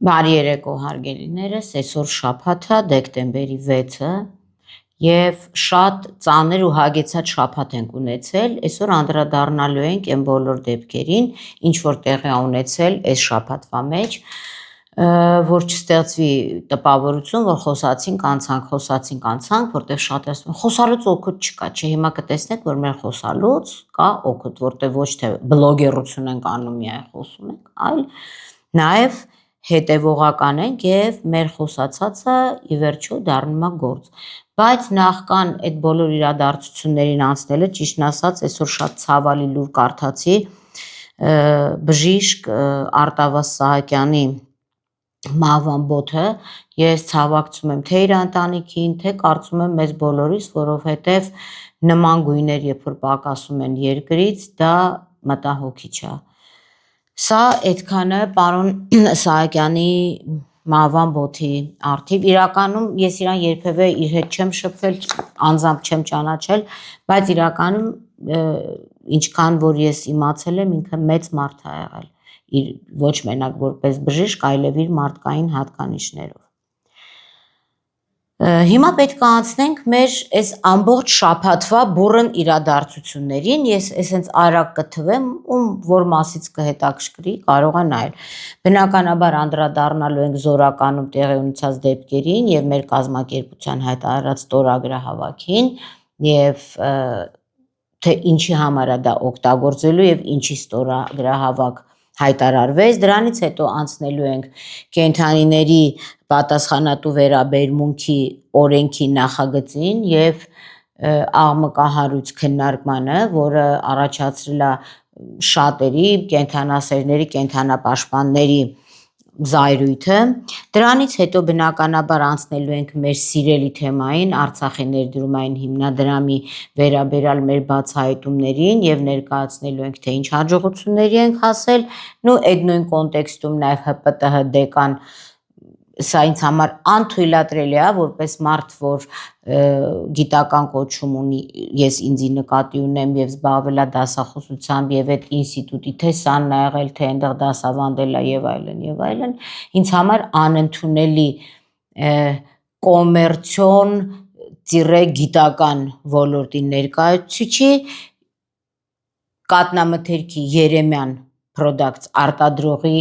Բարի երեկո հարգելիներս, այսօր շաբաթ է, դեկտեմբերի 6-ը եւ շատ ծանր ու հագեցած շաբաթ ենք ունեցել։ Այսօր անդրադառնալու ենք այն բոլոր դեպքերին, ինչ որ տեղի ունեցել այս շաբաթվա մեջ, որ չստեղծվի տպավորություն, որ խոսացինք, անցանք, որտեղ շատ ասում են, խոսալուց օգուտ չկա, չէ, հիմա կտեսնեք, որ մեր խոսալուց կա օգուտ, որտեղ ոչ թե բլոգերություն ենք անում, միայն խոսում ենք, այլ նաեւ հետևողական ենք եւ մեր խոսացածը ի վերջո դառնում է գործ։ Բայց նախքան այդ բոլոր իրադարձություններին անցնելը, ճիշտն ասած, այսօր շատ ցավալի լուր կարդացի բժիշկ Արտավազ Սահակյանի մահվան բոթը, ես ցավակցում եմ թե իր ընտանիքին, թե կարծում եմ մեզ բոլորիս, որովհետեւ նման գույներ երբ որ պակասում են երկրից, դա մտահոգիչ է։ Սա այդքանը պարոն Սահակյանի մահվան բոթի առթիվ, իրականում ես իրան երբևէ իր հետ չեմ շփվել, անձամբ չեմ ճանաչել, բայց իրականում ինչքան որ ես իմացել եմ, ինքը մեծ մարդ է եղել, իր ոչ մենակ որպես բժիշկ, այլև իր մարդկային հատկանիշներով։ Հիմա պետք է անցնենք մեր այս ամբողջ շաբաթվա բուռն իրադարձություններին, ես այսենց արագ կթվեմ, ում որ մասից կհետաքրքրի, կարող է նայել։ Բնականաբար անդրադառնալու ենք Զորականում տեղի ունեցած դեպքերին եւ մեր կազմակերպության հայտարարած ստորագրահավաքին եւ թե ինչի համար է դա օգտագործելու եւ ինչի ստորագրահավաք հայտարարվեց, դրանից հետո անցնելու ենք կենդանիների պատասխանատու վերաբերմունքի օրենքի նախագծին եւ աղմկահարույց քննարկմանը, որը առաջացրել է շատերի կենդանասերների, կենդանապաշտպանների զայրույթը, դրանից հետո բնականաբար անցնելու ենք մեր սիրելի թեմային, Արցախի ներդրումային հիմնադրամի վերաբերյալ մեր բացահայտումներին եւ ներկայացնելու ենք թե ինչ հաջողությունների ենք հասել, ու այդ նույն կոնտեքստում նաեւ ՀՊՏՀ դեկան, սա ինձ համար անթույլատրելի է, որպես մարդ, որ գիտական կոչում ունի, ես ինձի նկատի ունեմ եւ զբաղվել է դասախոսությամբ եւ այդ ինստիտուտի թե սանն ա եղել, թե այնտեղ դասավանդել է եւ այլն, ինձ համար անընդունելի կոմերցիոն գիտական ոլորտի ներկայացուցիչի կատնամթերքի Երեմյան Products արտադրողի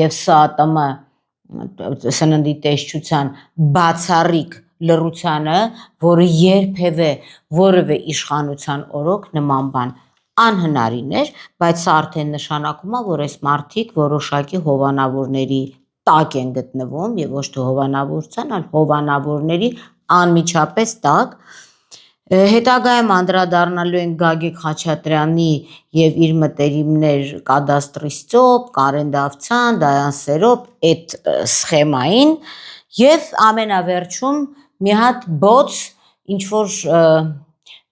եւ ՍԱՏՄ սննդի տեսչության բացառիկ լռությանը, որը երբևէ որևէ իշխանության օրոք նման բան անհնարին էր, բայց սա արդեն նշանակում է, որ այս մարդիկ որոշակի հովանավորների տակ են գտնվում եւ ոչ թե հովանավորության, այլ հովանավորների անմիջապես տակ։ Հետագայում անդրադառնալու ենք Գագիկ Խաչատրյանի եւ իր մտերիմներ կադաստրի ստոպ, Կարեն Դավթյան, Դայան Սերոբ այդ սխեմային եւ ամենավերջում մի հատ բոց, ինչ որ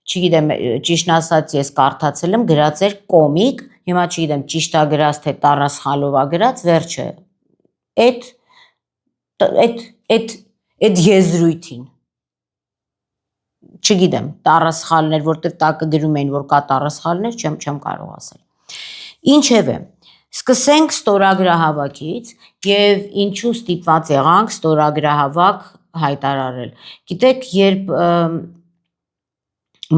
չգիտեմ, ճիշտն ասած ես կարդացել եմ, գրած էր կոմիկ, հիմա չգիտեմ ճիշտ է գրած թե տառասխալով է գրած, վերջը այդ եզրույթին չգիտեմ, տառասխալներ, որտեվ տակը գրում էին, որ կա տառասխալներ, չեմ կարող ասել։ Ինչևէ, սկսենք ստորագրահավաքից եւ ինչու ստիպված եղանք ստորագրահավաք հայտարարել։ Գիտեք, երբ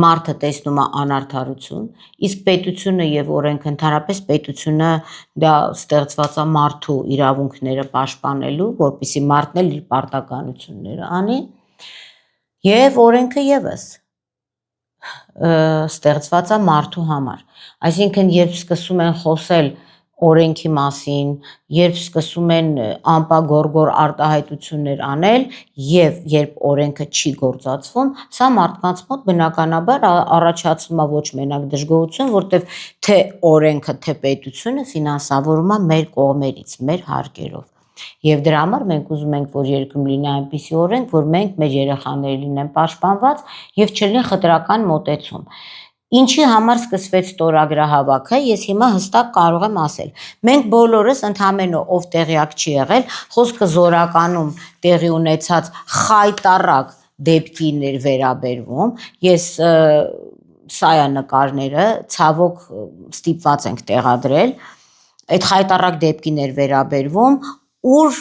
մարդը տեսնում է անարդարություն, իսկ պետությունը եւ օրենքը ընդհանրապես պետությունը դա ստեղծված է մարդու իրավունքները պաշտպանելու, որպեսզի մարդն էլ իր պարտականությունները անի, եւ օրենքը եւս ստեղծված է մարդու համար։ Այսինքն, երբ սկսում են խոսել օրենքի մասին, երբ սկսում են անպագորգոր արտահայտություններ անել եւ երբ օրենքը չի գործածվում, սա մարդկանց մոտ բնականաբար առաջացնում է ոչ մենակ դժգոհություն, որտեվ թե օրենքը, թե պետությունը ֆինանսավորվում է մեր կողմերից, մեր հարկերով։ Եվ դրա համար մենք ուզում ենք, որ երկրում լինի այնպիսի օրենք, որ մենք մեր երեխաները լինեն պաշտպանված եւ չլինի խտրական մոտեցում։ Ինչի համար սկսվեց ստորագրահավաքը, ես հիմա հստակ կարող եմ ասել։ Մենք բոլորս ընդամենը ով տեղյակ չի եղել, խոսքը Զորականում տեղի ունեցած խայտառակ դեպքին էր վերաբերվում, ես սա է նկարները, ցավոք ստիպված ենք տեղադրել, այդ խայտառակ դեպքին էր վերաբերվում, ուր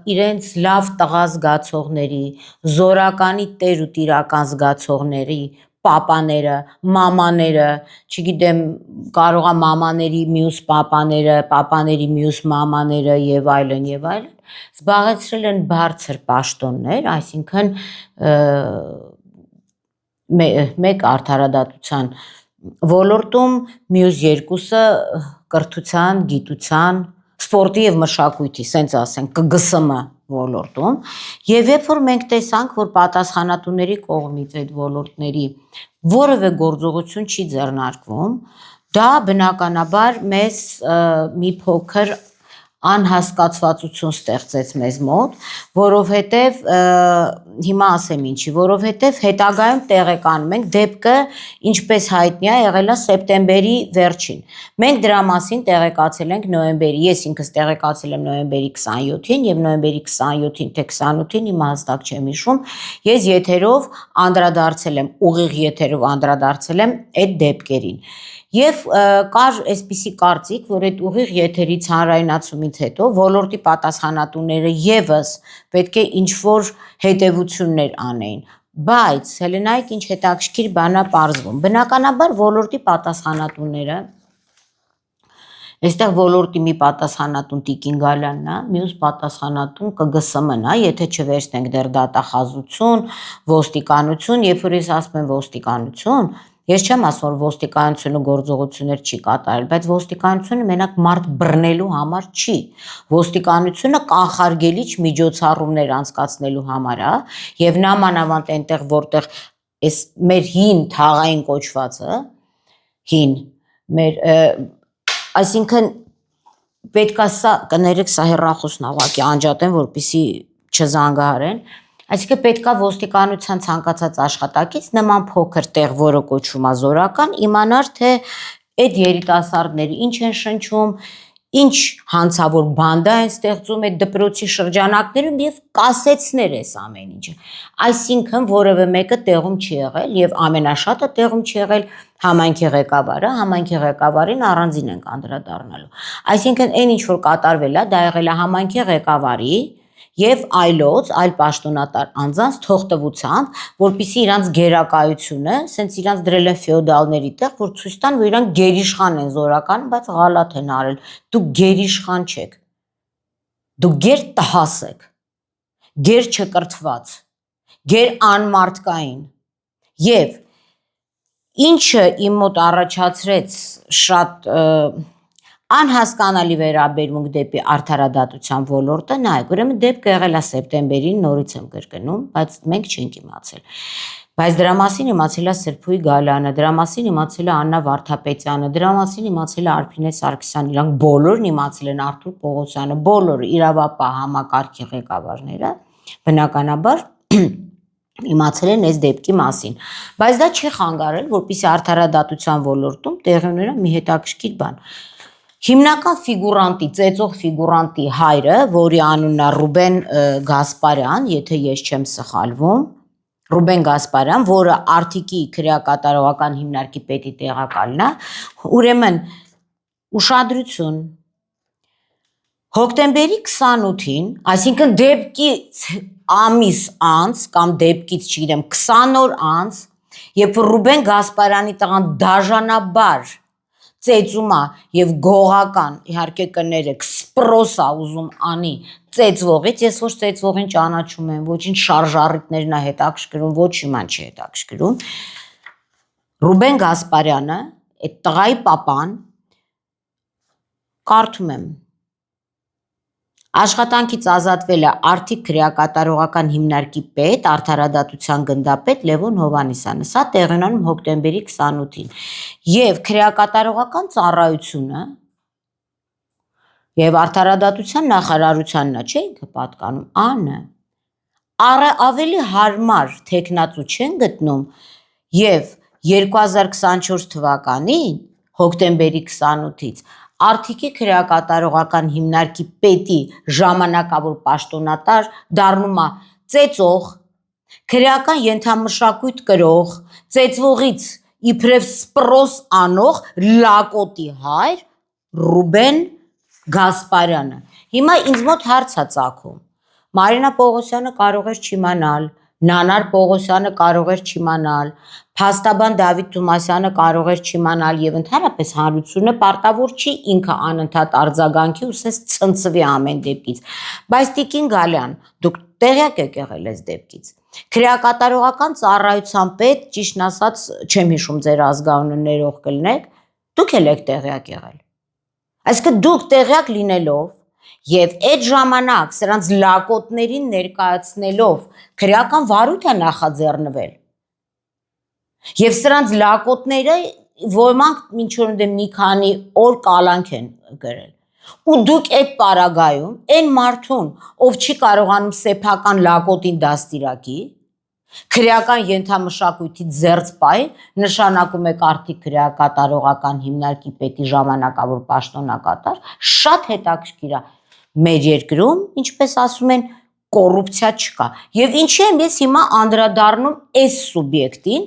իրենց լավ տղա զգացողների, զորականի տեր ու տիրական զգացողների, պապաները, մամաները, չգիտեմ, կարող է մամաների մյուս պապաները, պապաների մյուս մամաները եւ այլն, զբաղեցրել են բարձր պաշտոններ, այսինքն մեկ արդարադատության ոլորտում, մյուս երկուսը կրթության, գիտության, սպորտի եւ մշակույթի, սենց ասենք, ԿԳՍՄ ոլորտում, եւ երբ որ մենք տեսանք, որ պատասխանատուների կողմից այդ ոլորտների որևէ գործողություն չի ձեռնարկվում, դա բնականաբար մեզ մի փոքր անհասկացվածություն ստեղծեց մեզ մոտ, որովհետև հիմա ասեմ ինչի, որովհետև հետագայում տեղեկանում ենք դեպքը ինչպես հայտնի է եղել է սեպտեմբերի վերջին։ Մենք դրա մասին տեղեկացել ենք նոյեմբերի, ես ինքս տեղեկացել եմ նոյեմբերի 27-ին եւ նոյեմբերի 27-ին թե 28-ին, հիմա հստակ չեմ հիշում, ես եթերով անդրադարձել եմ, ուղիղ եթերով անդրադարձել եմ այդ դեպքերին։ Եվ կար այսպիսի կարծիք, որ այդ ուղիղ եթերից հանրայնացումից հետո ոլորտի պատասխանատուները եւս պետք է ինչ-որ հետևություններ անեին, բայց Հելենայք ինչ հետաքրքիր բան է պարզվում, բնականաբար ոլորտի պատասխանատուները, այստեղ ոլորտի մի պատասխանատուն Տիկին Գալյանն է, մյուս պատասխանատուն ԿԳՍՄ-ն է, եթե չվերցնենք դեռ դատախազություն, ոստիկանություն, երբ որ ես ասում եմ ոստիկանություն, ես չեմ ասում, որ ոստիկանությունը գործողություններ չի կատարել, բայց ոստիկանությունը մենակ մարդ բռնելու համար չի, ոստիկանությունը կանխարգելիչ միջոցառումներ անցկացնելու համար է, եւ նամանավանդ այնտեղ, որտեղ այս մեր հին թաղային կոչվածը, հին, մեր, այսինքն պետք է սա, կներեք, սա հեռախոսն ուղղակի անջատեմ, որպեսզի չզանգահարեն, այսինքն պետքա ոստիկանության ցանկացած աշխատակից նման փոքր տեղ, որը կոչվում է զորական, իմանար թե այդ երիտասարդները ինչ են շնչում, ինչ հանցավոր բանդա են ստեղծում այդ դպրոցի շրջանակներում եւ կասեցներ էս ամեն ինչը։ Այսինքն որևէ մեկը տեղում չի եղել եւ ամենաշատը տեղում չի եղել համայնքի ղեկավարը, համայնքի ղեկավարին առանձին ենք անդրադառնալու։ Այսինքն այն ինչ որ կատարվել է, դա եղել է համայնքի ղեկավարի եւ այլոց, այլ պաշտոնատար անձանց թողտվությամբ, որպիսի իրանց գերակայությունը, սենց իրանց դրել են ֆեոդալների տեղ, որ ցույց տան, որ իրանք գերիշխան են զորական, բայց ղալաթ են արել։ Դուք գերիշխան չեք։ Դուք գեր տհաս եք։ Գեր չկրթված։ Գեր անմարդկային։ Եվ ինչը իմ մոտ առաջացրեց շատ անհասկանալի վերաբերմունք դեպի արդարադատության ոլորտը, նայեք, ուրեմն դեպքը եղել է սեպտեմբերին, նորից եմ կրկնում, բայց մենք չենք իմացել։ Բայց դրա մասին իմացել է Սրփուի Գալյանը, դրա մասին իմացել է Աննա Վարդապետյանը, դրա մասին իմացել է Արփինե Սարգսյանը, իրանք բոլորն իմացել են Արթուր Պողոսյանը, բոլորը իրավապահ համակարգի ղեկավարները, բնականաբար իմացել են այս դեպքի մասին, բայց դա չի խանգարել, որպեսզի արդարադատության ոլորտում տեղի ունենա մի հետաքրքիր բան։ Հիմնական ֆիգուրանտի, ծեծող ֆիգուրանտի հայրը, որի անունն է Ռուբեն Գասպարյան, եթե ես չեմ սխալվում, Ռուբեն Գասպարյան, որը Արթիկի քրեակատարողական հիմնարկի պետի տեղակալն է, ուրեմն ուշադրություն, հոկտեմբերի 28-ին, այսինքն դեպքից ամիս անց կամ դեպքից, չգիտեմ, 20 օր անց, երբ Ռուբեն Գասպարյանի տղան դաժանաբար ծեծում է եւ գողական, իհարկե կներեք, սպրոս է ուզում անի ծեծվողից, ես ոչ ծեծվողին ճանաչում եմ, ոչինչ շարժառիթներն է հետաքրքրում, ոչ իման չի հետաքրքրում։ Ռուբեն Գասպարյանը, այդ տղայի պապան, կարդում եմ, աշխատանքից ազատվել է Արթիկ քրեակատարողական հիմնարկի պետ, արդարադատության գնդապետ Լևոն Հովհաննիսյանը, սա տեղի ունենում հոկտեմբերի 28-ին, եւ քրեակատարողական ծառայությունը եւ արդարադատության նախարարությանն է, չէ՞ ինքը պատկանում, ԱՆ ավելի հարմար թեկնածու չեն գտնում եւ 2024 թվականին հոկտեմբերի 28-ից Արթիկի քրեակատարողական հիմնարկի պետի ժամանակավոր պաշտոնատար դառնում է ծեծող, քրեական ենթամշակույթ կրող, ծեծվողից իբրև սպրոս անող լակոտի հայր Ռուբեն Գասպարյանը։ Հիմա ինձ մոտ հարց է ծագում։ Մարինա Պողոսյանը կարող էր չիմանալ, Նանար Պողոսյանը կարող էր չիմանալ, փաստաբան Դավիթ Թումասյանը կարող էր չիմանալ եւ ընդհանրապես հանրությունը պարտավոր չի ինքը անընդհատ արձագանքի ու ասես ցնցվի ամեն դեպքից։ Բայց Տիկին Գալյան, դուք տեղյակ եք եղել այս դեպքից։ Քրեակատարողական ծառայության պետ, ճիշտն ասած, չեմ հիշում ձեր ազգանունը ներող կլինեք, դուք էլ եք տեղյակ եղել։ Այսինքն դուք տեղյակ լինելով եւ այդ ժամանակ սրանց լակոտներին ներկայացնելով քրեական վարույթ է նախաձեռնվել։ Եվ սրանց լակոտները ոմանք ինչ որ մի քանի օր կալանք են գրել։ Ու դուք այդ պարագայում այն մարդուն, ով չի կարողանում սեփական լակոտին դաստիարակի, քրեական ենթամշակույթի ձեռց պայ, նշանակում է արդի քրեակատարողական հիմնարկի պետի ժամանակավոր պաշտոնակատար, շատ հետաքրքիր է։ Մեր երկրում, ինչպես ասում են, կոռուպցիա չկա։ Եվ ինչի եմ ես հիմա անդրադառնում այս սուբյեկտին,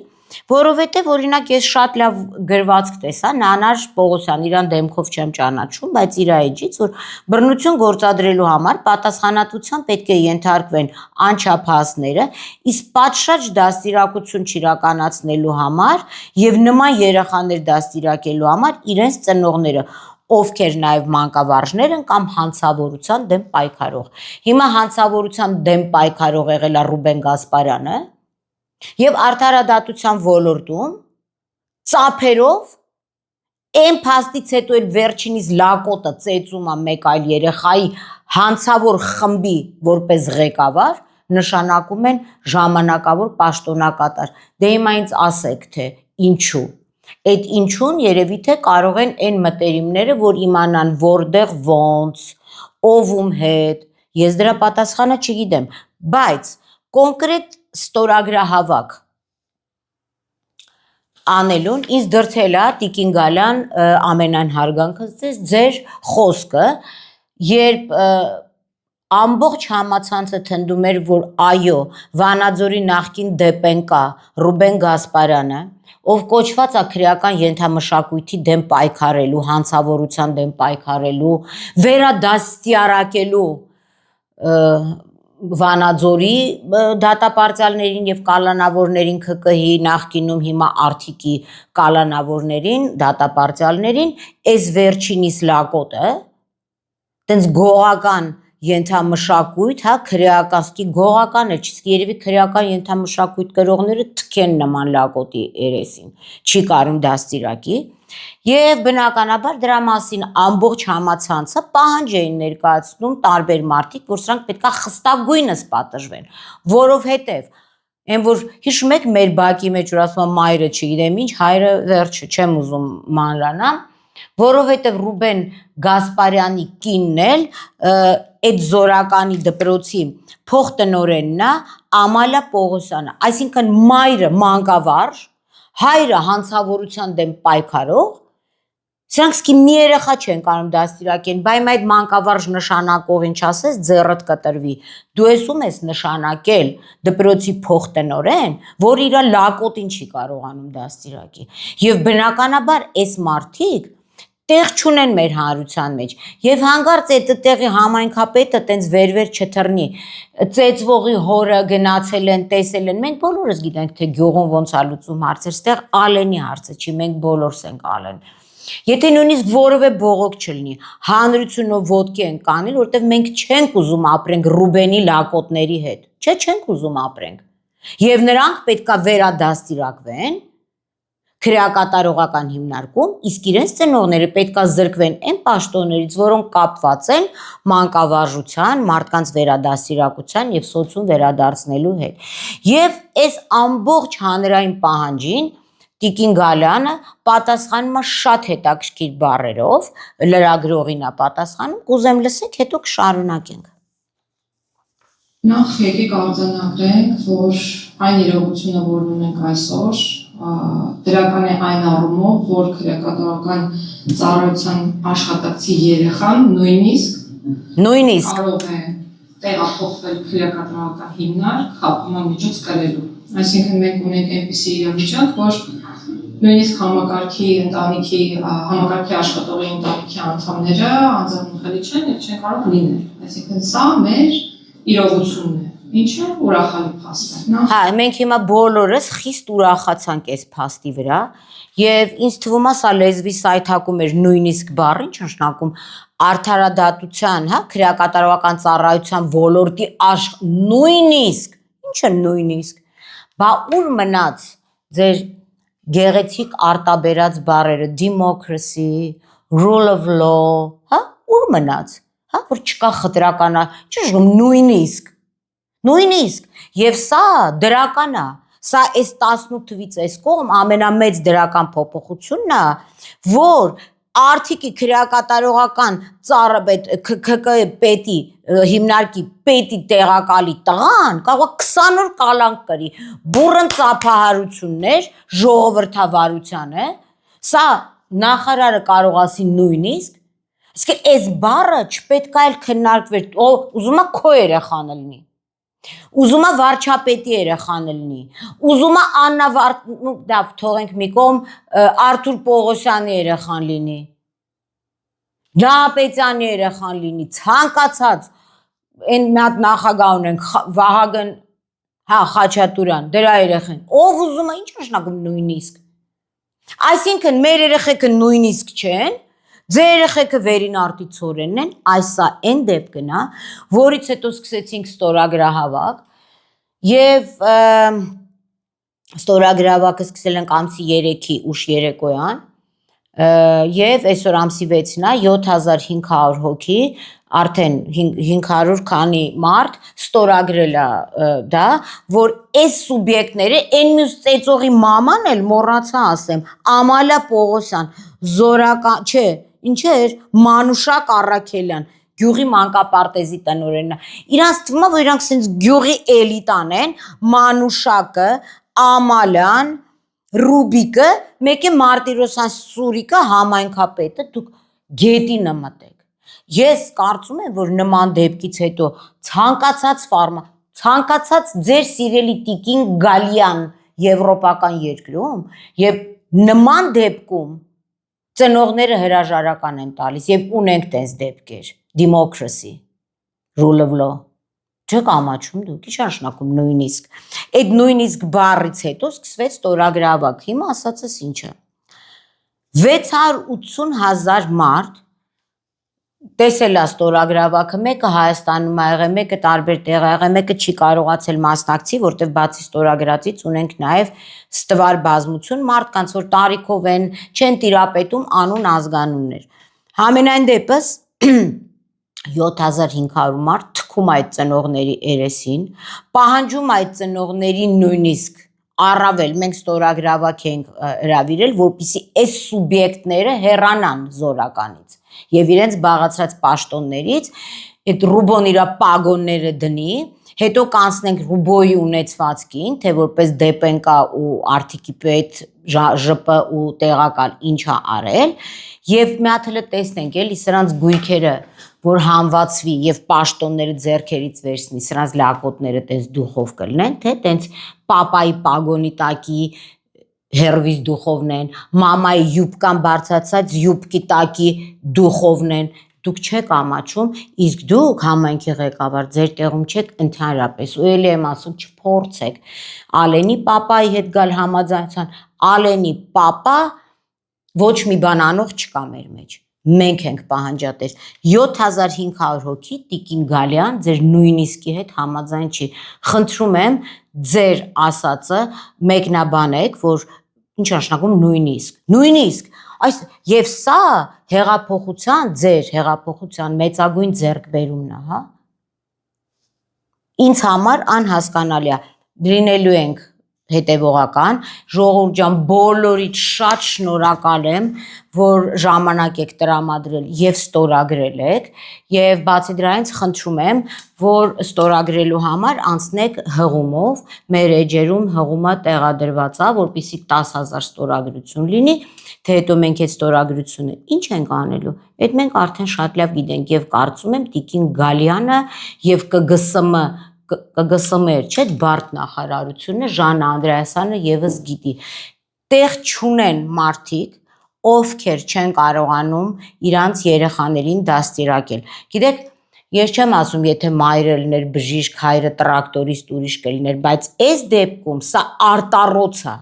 որովհետև օրինակ ես շատ լավ գրվածք տեսա, Նանար Պողոսյան, իրան դեմքով չեմ ճանաչում, բայց իր էջից, որ բռնություն գործադրելու համար պատասխանատվության պետք է ենթարկվեն անչափահասները, իսկ պատշաճ դաստիարակություն չիրականացնելու համար եւ նման երեխաներ դաստիարակելու համար իրենց ծնողները, ովքեր նաև մանկավարժներ են կամ հանցավորության դեմ պայքարող։ Հիմա հանցավորության դեմ պայքարող եղել է Ռուբեն Գասպարյանը եւ արդարադատության ոլորտում ծափերով այն փաստից հետո էլ վերջինիս լակոտը ծեծում է մեկ այլ երեխայի հանցավոր խմբի որպես ղեկավար, նշանակում են ժամանակավոր պաշտոնակատար։ Դե հիմա ինձ ասեք, թե ինչու։ Այդ ինչուն երևի թե կարող են այն մտերիմները, որ իմանան որտեղ ոնց, ով ում հետ, ես դրա պատասխանը չգիտեմ, բայց կոնկրետ ստորագրահավաք անելուն ինձ դրթել է Տիկին Գալյան ամենայն հարգանքս ձեր խոսքը, երբ ամբողջ համացանցը թնդում էր, որ այո, Վանաձորի նախկին դեպենկա Ռուբեն Գասպարյանը, ով կոչված է քրեական ենթամշակույթի դեմ պայքարելու, հանցավորության դեմ պայքարելու, վերադաստիարակելու Վանաձորի դատապարտյալներին եւ կալանավորներին ՔԿՀ-ի նախկինում հիմա Արթիկի կալանավորներին, դատապարտյալներին, այս վերջինիս լակոտը, տենց գողական ենթամշակույթ, հա, քրեակասկի գողական է, իսկ երևի քրեական ենթամշակույթ կրողները թքեն նման լակոտի երեսին, չի կարում դաստիարակի, եւ բնականաբար դրա մասին ամբողջ համացանցը պահանջ էին ներկայացնում տարբեր մարդիկ, որ սրանք պետքա խստագույնս պատժվեն, որովհետեւ այն որ հիշում եք մեր բակի մեջ որ ասում եմ մայրը չգիտեմ ինչ, հայրը վերջը չեմ ուզում մանրանամ, որովհետև Ռուբեն Գասպարյանի կինն էլ այդ զորականի դպրոցի փոխտնօրենն է Ամալիա Պողոսյանը, այսինքն մայրը մանկավարժ, հայրը հանցավորության դեմ պայքարող, սրանք սկի մի երեխա չեն կարող դաստիարակեն, բայց այդ մանկավարժ նշանակողին չասես ձեռդ կտրվի, դու ես ում ես նշանակել դպրոցի փոխտնօրեն, որ իր լակոտին չի կարողանում դաստիարակի, եւ բնականաբար այս մարդիկ տեղ չունեն մեր հանրության մեջ եւ հանգարց այդ տեղի համայնքապետը տենց վեր չթռնի ծեծվողի հորը գնացել են տեսել են մենք բոլորս գիտենք թե գյուղում ոնց է լուծում հարցեր ստեղ ալենի հարցը չի մենք բոլորս ենք ալեն եթե նույնիսկ որևէ բողոք չլինի հանրությունով ոտքի են կանել որտեղ մենք չենք ուզում ապրենք Ռուբենի լակոտների հետ չենք ուզում ապրենք եւ նրանք պետքա վերադաստիարակվեն քրեակատարողական հիմնարկում, իսկ իրենց ծնողները պետքա զրկվեն այն պաշտոններից, որոնք կապված են մանկավարժության, մարդկանց վերադաստիարակության եւ սոցիում վերադարձնելու հետ։ Եվ այս ամբողջ հանրային պահանջին Տիկին Գալյանը պատասխանում է շատ հետաքրքիր բառերով, լրագրողին է պատասխանում, կուզեմ լսեք, հետո կշարունակենք։ Նախ եկեք արձանագրենք, որ այն իրողությունը, որ ունենք այսօր, դրական է այն առումով, որ քրեակատարողական ծառայության աշխատակցի երեխան նույնիսկ կարող է տեղափոխվել քրեակատարողական հիմնարկ խափման միջոց կրելու։ Այսինքն մենք ունենք այնպիսի իրավիճակ, որ նույնիսկ համակարգի ընտանիքի համակարգի աշխատողի ընտանիքի անդամները անձնախելի չեն եւ չեն կարող լինել։ Այսինքն սա մեր իրողությունն է, ինչը ուրախալի փաստ է։ Հա, մենք հիմա բոլորս խիստ ուրախացանք այս փաստի վրա եւ ինձ թվում է սա լեզվի սայթակում էր նույնիսկ բառը, ինչ նշանակում արդարադատության, հա, քրեակատարողական ծառայության ոլորտի նույնիսկ, ինչը նույնիսկ, բա ուր մնաց ձեր գեղեցիկ արտաբերած բառերը democracy, rule of law, հա, ուր մնաց, հա, որ չկա խտրական, ինչ նույնիսկ, եւ սա դրական է, սա այս 18 թվից այս կողմ ամենամեծ դրական փոփոխությունն է, որ Արդիկի քրեակատարողական պետի հիմնարկի պետի տեղակալի տղան կարող է 20 օր կալանք կրի, բուրըն ծափահարություններ ժողովրդավարության է, սա նախարարը կարող ասի նույնիսկ, իսկ այս բառը չպետք է այլ քննարկվեր, ուզում է քո երեխան լինի, ուզում է վարչապետի երեխան լինի, ուզում է թողենք մի կողմ Արթուր Պողոսյանի երեխան լինի, Նահապետյանի երեխան լինի, ցանկացած այն մի հատ նախագահ ունենք Վահագն Խաչատուրյան, դրա երեխան, ով ուզում է, ինչ նշանակում նույնիսկ, այսինքն մեր երեխեքը նույնիսկ չեն, ձեր երեխեքը վերին արտի ցորենն են, այսա այն դեպքն է, որից հետո սկսեցինք ստորագրահավաք եւ ստորագրահավաքը սկսել ենք ամսի 3-ի ուշ երեկոյան եւ այսօր ամսի 6-ն է 7500 հոգի արդեն 500 քանի մարդ ստորագրել է դա, որ այս սուբյեկտները այն մյուս ծեծողի մաման էլ մոռացա ասեմ, Ամալիա Պողոսյան, Զորական, չէ, ինչ էր, Մանուշակ Առաքելյան, գյուղի մանկապարտեզի տնօրենն է։ Իրանց թվում է, որ իրանք սենց գյուղի էլիտան են, Մանուշակը, Ամալյան, Ռուբիկը, մեկը Մարտիրոսյան Սուրիկը, համայնքապետը, դուք գետի նմտեք։ Ես կարծում եմ, որ նման դեպքից հետո ցանկացած ձեր սիրելի տիկին Գալյան եվրոպական երկրում եւ նման դեպքում ծնողները հրաժարական են տալիս եւ ունենք տես դեպքեր, democracy, rule of law, չեք ամաչում դուք, ինչ նշանակում նույնիսկ, այդ նույնիսկ բառից հետո սկսվեց ստորագրահավաք, հիմա ասածս ինչը, 680,000 մարդ տեսել է ստորագրահավաքը, մեկը Հայաստանում ա եղել, մեկը տարբեր տեղ ա եղել, մեկը չի կարողացել մասնակցի, որտեղ բացի ստորագրածից ունենք նաև ստվար բազմություն մարդկանց, որ տարիքով են, չեն տիրապետում անուն ազգանուններ։ Համենայն դեպս 7500 մարդ թքում այդ ծնողների երեսին, պահանջում այդ ծնողների նույնիսկ առավել մենք ստորագրահավաք ենք հրավիրել, որպեսզի այս սուբյեկտները հեռանան զորականից եւ իրենց բաղացրած պաշտոններից այդ ռուբոն իր պագոնները դնի, հետո կանցնենք ռուբոյի ունեցվածքին, թե որպես դեպենկա ու արդիկի պետ ԺՊ ու տեղակալ ինչա արել եւ մի հատ հլը տեսնենք էլի սրանց գույքերը որ հանվածվի եւ պաշտոնները ձեռքերից վերցնի, սրանց լակոտները տես դուխով կլնեն, թե տենց պապայի պագոնի տակի հերվիզ դուխովն են, մամայի յուբկան բարձացած յուբկի տակի դուխովն են, դուք չեք ամաչում, իսկ դուք համայնքի ղեկավար ձեր տեղում չեք ընդհանրապես, ու էլի եմ ասում չփորձեք, Ալենի պապայի հետ գալ համաձայնության, Ալենի պապա ոչ մի բան անող չկա մեր մեջ, մենք ենք պահանջատեր, 7500 հոգի տիկին Գալյան ձեր նույնիսկի հետ համաձայն չի, խնդրում եմ ձեր ասածը մեկնաբանեք, որ ինչ նշանակում նույնիսկ, այս եւ սա հեղափոխության ձեր հեղափոխության մեծագույն ձեռքբերումն է, հա։ Ինձ համար անհասկանալի է, լինելու ենք հետևողական, ժողովուրդ ջան, բոլորիդ շատ շնորհակալ եմ, որ ժամանակ եք տրամադրել եւ ստորագրել եք եւ բացի դրանից խնդրում եմ, որ ստորագրելու համար անցնեք հղումով, մեր էջերում հղումը տեղադրված է, որպեսզի 10000 ստորագրություն լինի, թե հետո մենք այդ ստորագրությունը ինչ ենք անելու, այդ մենք արդեն շատ լավ գիտենք եւ կարծում եմ տիկին Գալյանը եւ ԿԳՍՄ-ը չէ, բարդ նախարարությունը Ժանա Անդրեասյանը եւս գիտի։ տեղ չունեն մարդիկ, ովքեր չեն կարողանում իրանց երեխաներին դաստիարակել։ Գիտեք, ես չեմ ասում, եթե մայրը լիներ բժիշկ, հայրը տրակտորիստ ուրիշ կլիներ, բայց այս դեպքում սա արտառոց է։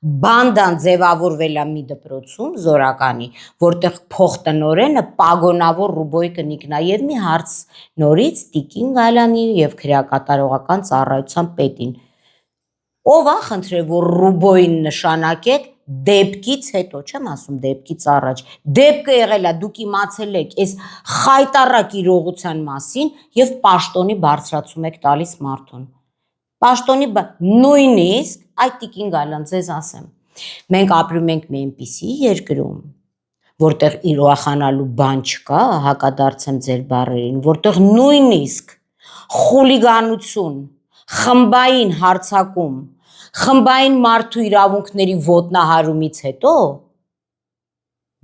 Բանդան ձևավորվել է մի դպրոցում զորականի, որտեղ փոխտնօրենը պագոնավոր ռուբոյ կնիկնա եւ մի հարց նորից Տիկին Գալանի եւ քրեակատարողական ծառայության պետին։ Ով է խնդրել, որ ռուբոյին նշանակեք դեպքից հետո, չեմ ասում դեպքից առաջ, դեպքը եղել է, դուք իմացել եք այս խայտառակ իրողության մասին եւ պաշտոնի բարձրացում եք տալիս մարդուն։ Պաշտոնի նույնիսկ այդ Տիկին Գալան ձեզ ասեմ, մենք ապրում ենք մի այնպիսի երկրում, որտեղ իրողանալու բան չկա, հակադարձեմ ձեր բառերին, որտեղ նույնիսկ խուլիգանություն, խմբային հարձակում, խմբային մարդու իրավունքների ոտնահարումից հետո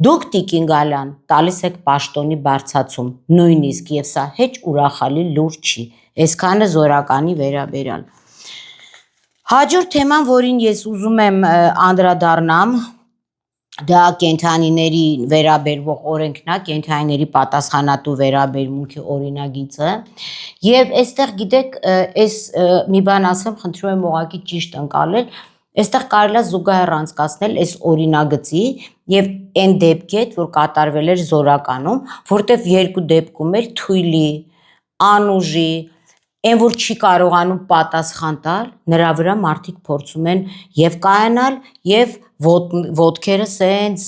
դուք Տիկին Գալան տալիս եք պաշտոնի բարձրացում, նույնիսկ եւ սա հեչ ուրախալի լուր չի, այսքանը զորականի վերաբերյալ։ Հաջորդ թեման, որին ես ուզում եմ անդրադառնամ, դա կենդանիների վերաբերվող օրենքն է, կենդանիների պատասխանատու վերաբերմունքի օրինագիծը, եւ այստեղ գիտեք, այս մի բան ասեմ, խնդրում եմ ուղղակի ճիշտ ընկալել, այստեղ կարելի է զուգահեռ անցկացնել այս օրինագծի եւ այն դեպքի հետ, որ կատարվել էր զորականում, որտեղ երկու դեպքում էր թույլի, անուժի, այն որ չի կարողանում պատասխան տալ, նրա վրա մարդիկ փորձում են եւ կայանալ եւ ոտքերը սենց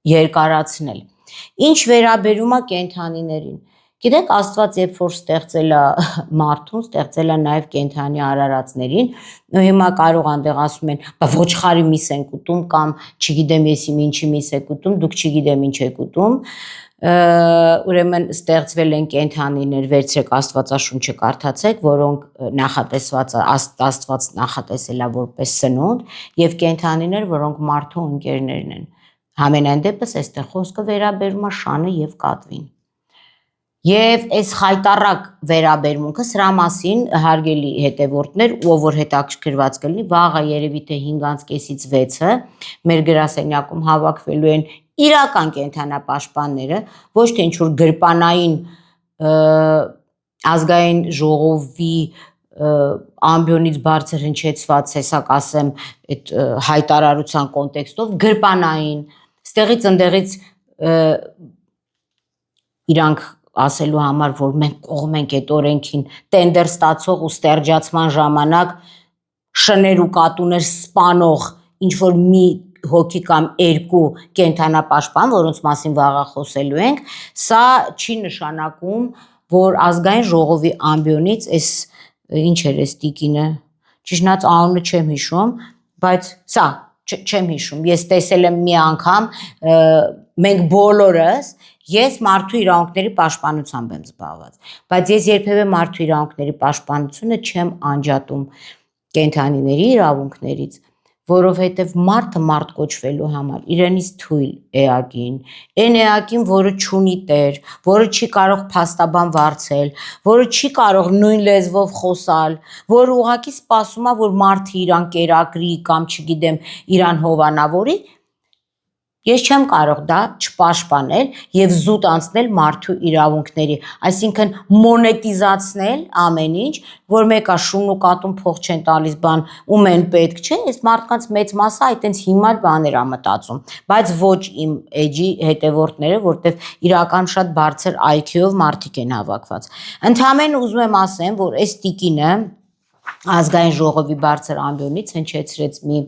երկարացնել։ Ինչ վերաբերում է կենդանիներին, գիտեք, Աստված երբ որ ստեղծել է մարդուն, ստեղծել է նաեւ կենդանի արարածներին, ու հիմա կարող անդեղ ասում են, բա ոչխարի միս են ուտում կամ չգիտեմ ես ինչի միս եք ուտում, դուք չգիտեմ ինչ եք ուտում, ուրեմն ստեղծվել են կենդանիներ, վերցրեք Աստվածաշունչը կարդացեք, որոնք Աստված նախատեսել է որպես սնունդ, եւ կենդանիներ, որոնք մարդու ընկերներն են։ Համենայն դեպս այստեղ խոսքը վերաբերում է շանը եւ կատվին։ Եվ այս խայտառակ վերաբերմունքը սրա մասին հարգելի հետևորդներ, ով որ հետաքրքրված կլինի, վաղը երևի թե 5:30-ից 6-ը մեր գրասենյակում հավաքվելու են իրական կենդանապաշտպանները, ոչ թե ինչ-որ գրպանային ազգային ժողովի ամբիոնից բարձր հնչեցված, հեսակ ասեմ, այդ հայտարարության կոնտեքստով, գրպանային, ստեղից ընդեղից իրանք ասելու համար, որ մենք կողմ ենք այդ օրենքին, տենդեր ստացող ու ստերջացման ժամանակ շներ ու կատուներ սպանող ինչ-որ մի հոգի կամ երկու կենդանապաշտպան, որոնց մասին վաղը խոսելու ենք, սա չի նշանակում, որ ազգային ժողովի ամբիոնից այս ինչ էր այս տիկինը, ճիշնած անունը չեմ հիշում, բայց սա չեմ հիշում, ես տեսել եմ մի անգամ, մենք բոլորս, ես մարդու իրավունքների պաշտպանությամբ եմ զբաղված, բայց ես երբևէ մարդու իրավունքների պաշտպանությունը չեմ անջատում կենդանիների իրավունքներից, որովհետև մարդը մարդ կոչվելու համար իրենից թույլ էակին, այն էակին, որը չունի տեր, որը չի կարող փաստաբան վարձել, որը չի կարող նույն լեզվով խոսալ, որը ուղղակի սպասում է, որ մարդը իրան կերակրի կամ չգիտեմ, իրան հովանավորի, ես չեմ կարող դա չպաշտպանել եւ զուտ անցնել մարդու իրավունքների, այսինքն մոնետիզացնել ամեն ինչ, որ մեկը շուն ու կատուն փող չեն տալիս բան, ում են պետք չէ, այս մարդկանց մեծ մասը այտենց հիմար բաներ ա մտածում, բայց ոչ իմ էջի հետևորդները, որտեվ իրական շատ բարձր IQ-ով մարդիկ են հավաքված։ Ընդհանրապես ուզում եմ ասեմ, որ այս տիկինը ազգային ժողովի բարձր ամբիոնից հնչեցրեց մի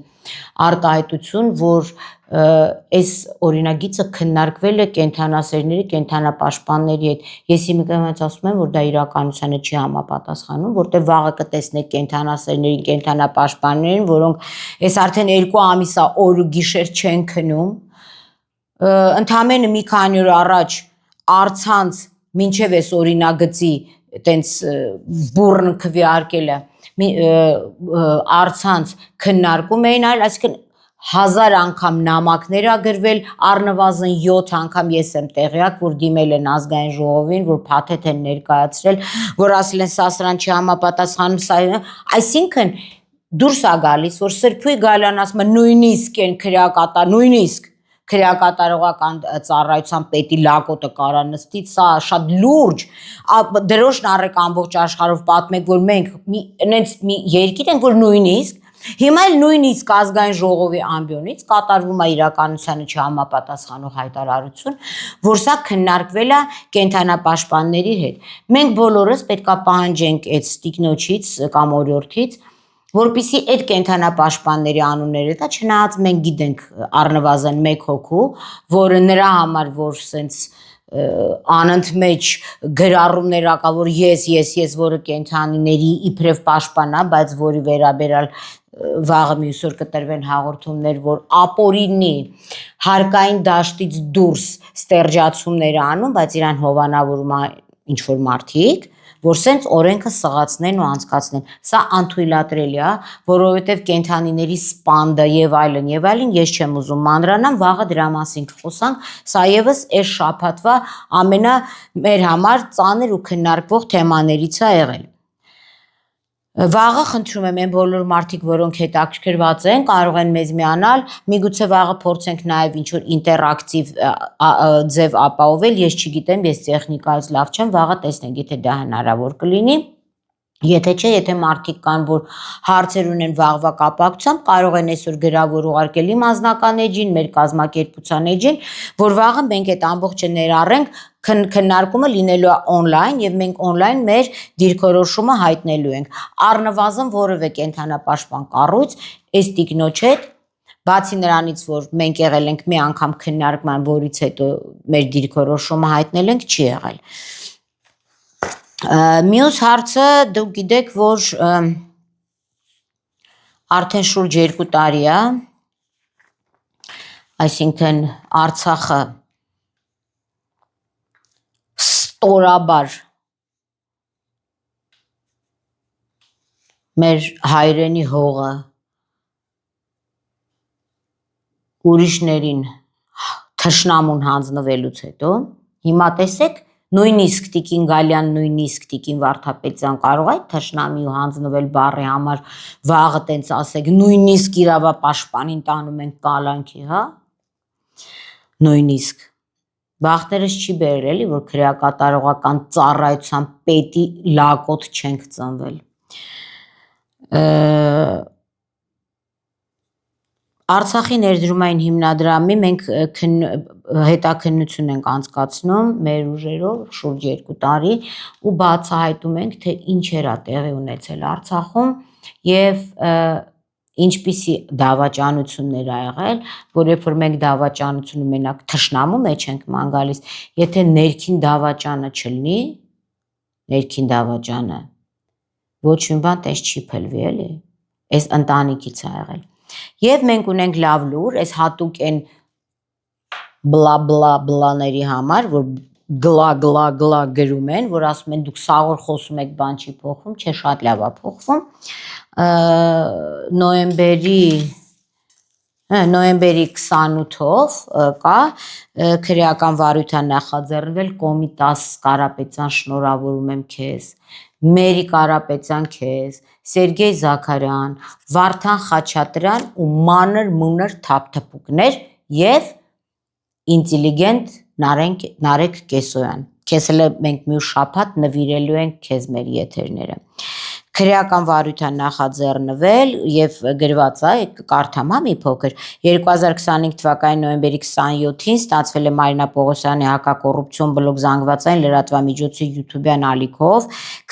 արտահայտություն, որ այս օրինագիծը քննարկվել է կենդանասերների, կենդանապաշտպանների հետ։ Ես իմիջիայնորեն ասում եմ, որ դա իրականությանը չի համապատասխանում, որտեղ վաղը կտեսնեք կենդանասերներին, կենդանապաշտպաններին, որոնք այս արդեն 2 ամիս է օր ու գիշեր չեն քնում։ Ընդամենը մի քանի օր առաջ արցանց մինչև այս օրինագծի տենց բուրն քվեարկելը արցանց քննարկում էին այլ, այսինքն 1000 անգամ նամակներ ա գրվել, առնվազն 7 անգամ ես եմ տեղյակ, որ դիմել են ազգային ժողովին, որ փաթեթ են ներկայացրել, որ ասել են սա սրան չի համապատասխանում, այսինքն դուրս է գալիս, որ սրբույթ գալան ասում է նույնիսկ են քրեակատար, նույնիսկ քրեակատարողական ծառայության պետի լակոտը կարա նստի, սա շատ լուրջ, դրոշն առեք ամբողջ աշխարհով պատմեք, որ մենք մի երկիր ենք, որ նույնիսկ հիմա էլ նույնիսկ ազգային ժողովի ամբիոնից կատարվում է իրականությանը չհամապատասխանող հայտարարություն, որ սա քննարկվել է կենդանապաշտպանների հետ։ Մենք բոլորս պետք է պահանջենք այդ տիկնոջից կամ օրիորդից, որպեսզի այդ կենդանապաշտպանների անունները դա չնայած մենք գիտենք առնվազն 1 հոգու, որը նրա համար որ սենց անընդմեջ գրառումներ ակա, որ ես, որը կենդանիների իբրև պաշտպանա, բայց որի վերաբերալ վաղը մյուս օր կտրվեն հաղորդումներ, որ ապօրինի հարկային դաշտից դուրս ստերջացումներ անում, բայց իրան հովանավորում է ինչ-որ մարդիկ, որ սենց օրենքը սղացնեն ու անցկացնեն։ Սա անթույլատրելի է, որովհետև կենդանիների սպանդը եւ այլն, ես չեմ ուզում մանրանամ, վաղը դրա մասին կխոսանք, սա եւս այս շաբաթվա մեր համար ծանր ու քննարկվող թեմաներից է եղել։ Վաղը խնդրում եմ այն բոլոր մարդիկ, որոնք հետաքրքրված են, կարող են մեզ միանալ, միգուցե վաղը փորձենք նաև ինչ-որ ինտերակտիվ ձև ապահովել, ես չգիտեմ, ես տեխնիկայից լավ չեմ, վաղը տեսնենք, եթե դա հնարավոր կլինի։ Եթե չէ, եթե մարդիկ կան, որ հարցեր ունեն վաղվա կապակցությամբ, կարող են այսօր գրավոր ուղարկել իմ անձնական էջին, մեր կազմակերպության էջին, որ վաղը մենք այդ ամբողջը ներառենք, քննարկումը լինելու է օնլայն եւ մենք օնլայն մեր դիրքորոշումը հայտնելու ենք։ Առնվազն որևէ կենդանապաշտպան կառույց այս տիկնոջ հետ, բացի նրանից, որ մենք եղել ենք մի անգամ քննարկման, որից հետո մեր դիրքորոշումը հայտնել ենք, չի եղել։ Մյուս հարցը դուք գիտեք, որ արդեն շուրջ 2 տարի է, այսինքն Արցախը ստորաբար մեր հայրենի հողը ուրիշներին թշնամուն հանձնվելուց հետո, հիմա տեսեք, նույնիսկ Տիկին Գալյան, նույնիսկ Տիկին Վարդապետյան կարող այդ թշնամի ու հանձնվել բառի համար վաղը տենց ասեք, նույնիսկ իրավապաշտպանին տանում ենք կալանքի, հա? Նույնիսկ բախտերս չի բերել, էլի, որ քրեակատարողական ծառայության պետի լակոտ չենք ծնվել։ Արցախի ներդրումային հիմնադրամի մենք հետաքննություն ենք անցկացնում մեր ուժերով շուրջ 2 տարի ու բացահայտում ենք, թե ինչեր է տեղի ունեցել Արցախում եւ ինչպիսի դավաճանություններ ա եղել, որ երբ որ մենք դավաճանությունը մենակ թշնամու մեջ ենք ման գալիս, եթե ներքին դավաճանը չլինի, ներքին դավաճանը ոչ մի բան տես չի փլվի, էլի, այս ընտանիքից ա եղել։ Եվ մենք ունենք լավ լուր, այս հատուկ են բլաների համար, որ գլա գրում են, որ ասում են դուք սաղոր խոսում եք, բան չի փոխվում, չէ, շատ լավ է փոխվում։ Նոյեմբերի 28-ով կա քրեական վարույթան նախաձեռնվել Կոմիտաս Կարապետյան, շնորհավորում եմ քեզ, Մերի Կարապետյան քեզ, Սերգեյ Զաքարյան, Վարդան Խաչատրյան ու մանր մունր թափթփուկներ եւ ինտելիգենտ Նարեկ Կեսոյան։ Քեզ էլ մենք մյուս շաբաթ նվիրելու ենք քեզ մեր եթերները։ Քրեական վարույթան նախաձեռնվել եւ գրված է, կարդամ հա մի փոքր 2025 թվականի նոյեմբերի 27-ին ստացվել է Մարինա Պողոսյանի հակակոռուպցիոն բլոգ զանգվածային լրատվամիջոցի YouTube-յան ալիքով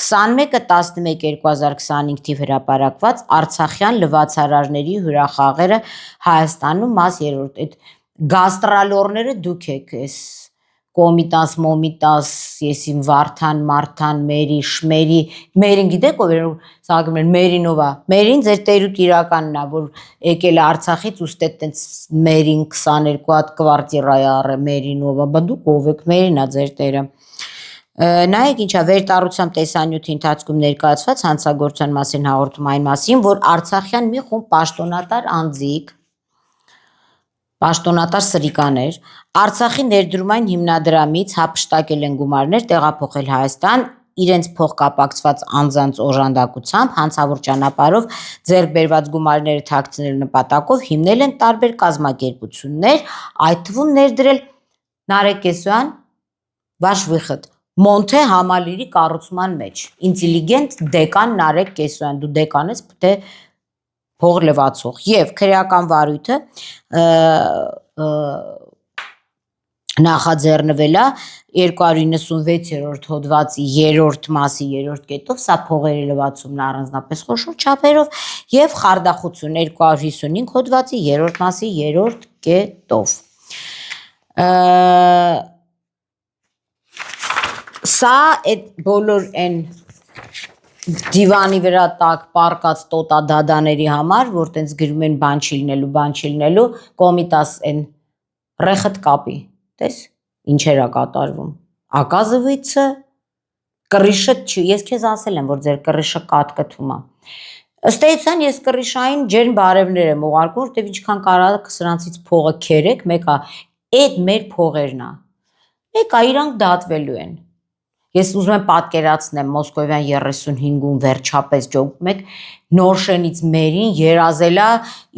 21/11/2025 թիվ հրապարակված Արցախյան լվացարարների հյուրախաղերը Հայաստանում մաս 3-րդ։ Այդ գաստրալորները դուք եք, այս Կոմիտաս, Մոմիտաս, եսիմ Վարդան, Մարթան, Մերի, Շմերի, Մերին գիտեք ով էր, սաղում են Մերինովա, Մերին ձեր տերուտ իրականն է, որ եկել է Արցախից ու ստե տենց Մերին 22 հատ կվարտիրա է առը Մերինովա, բա դուք ով եք, Մերին է ձեր տերը։ Նայեք ինչա վերտառությամբ տեսանյութի ընթացքում ներկայացված հանցագործության մասին հաղորդում այն մասին, որ Արցախյան մի խումբ պաշտոնատար անձիկ, պաշտոնատար սրիկաներ, Արցախի ներդրումային հիմնադրամից հափշտակել են գումարներ տեղափոխել Հայաստան իրենց փոխկապակցված անձանց օժանդակությամբ հանցավոր ճանապարհով ձեռք բերված գումարները թաքցնելու նպատակով հիմնել են տարբեր կազմակերպություններ, այդ թվում ներդրել Նարեկ Կեսոյան, վаш выход, Մոնթե համալիրի կառուցման մեջ, ինտելիգենտ դեկան Նարեկ Կեսոյան, դու դեկան ես, թե փող լվացող, եւ քրեական վարույթը նախաձեռնվել է 296-րդ հոդվածի 3-րդ մասի 3-րդ կետով, սա փողերի լվացումն առանձնապես խոշոր չափերով եւ խարդախություն 255 հոդվածի 3-րդ մասի 3-րդ կետով։ Սա այդ բոլոր այն դիվանի վրա տակ պարկած տոտա դադաների համար, որ տենց գրում են բան չլինելու, կոմիտաս այն ռեխտ կապի, տես, ինչեր է կատարվում, ակազվիցը, կռիշը չի, ես քեզ ասել եմ, որ ձեր կռիշը կատկթում է, ըստ էության ես կռիշային ջերմ բարևներ եմ ուղարկում, որտեվ ինչքան կարա սրանցից փողը քերեք, մեկը այդ մեր փողերն է, մեկը իրանք դատվելու են, ես ուզում եմ պատկերացնեմ Մոսկովյան 35-ում վերջապես ջոկ մեկ նորշենից մերին երազելա